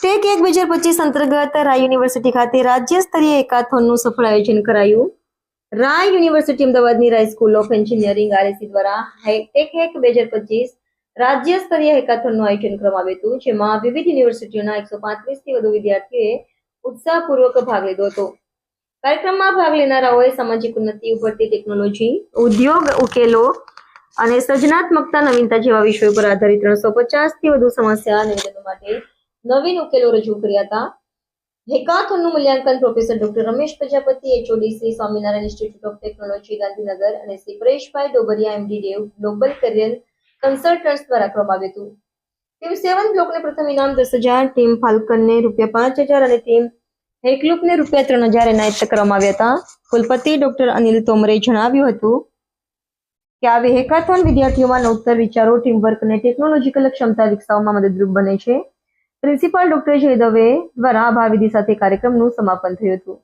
Tech 1 2025 અંતર્ગત રાય university ખાતે રાજ્ય સ્તરીય હેકાથોનનું સફળ આયોજન કરાયું. રાય યુનિવર્સિટી અમદાવાદની રાય સ્કૂલ ઓફ એન્જિનિયરિંગ આરએસી દ્વારા ટેક 2025 રાજ્ય સ્તરીય હેકાથોનનું આયોજન કરવામાં આવ્યું હતું, જેમાં વિવિધ યુનિવર્સિટીઓના 135 થી વધુ વિદ્યાર્થીઓએ ઉત્સાહપૂર્વક ભાગ લીધો હતો. કાર્યક્રમમાં ભાગ લેનારાઓએ સામાજિક ઉન્નતિ, ઉભરતી ટેકનોલોજી, ઉદ્યોગ ઉકેલો અને સર્જનાત્મકતા, નવીનતા જેવા વિષયો પર આધારિત 350 થી વધુ સમસ્યા નિવેદનો માટે નવીન ઉકેલો રજૂ કર્યા હતા. હેકાથોનનું મૂલ્યાંકન professor doctor Ramesh Prajapati, HOD Shri Swaminarayan institute of technology Gandhinagar અને Shri Pareshbhai Dobariya MD Dave global career consultants દ્વારા કરવામાં આવ્યું હતું. ટીમ 7 બ્લોકને પ્રથમ ઇનામ 10,000, ટીમ ફાલ્કનને ₹5,000 અને ટીમ હેકલુકને ₹3,000 એનાયત કરવામાં આવ્યા હતા. કુલપતિ ડોક્ટર અનિલ તોમરે જણાવ્યું હતું કે આવી હેકાથોન વિદ્યાર્થીઓમાં નવતર વિચારો, ટીમવર્ક અને ટેકનોલોજીકલ ક્ષમતા વિકસાવવામાં મદદરૂપ બને છે. પ્રિન્સિપાલ ડોક્ટર જય દવે દ્વારા ભાવિધિ સાથે કાર્યક્રમનું સમાપન થયું હતું.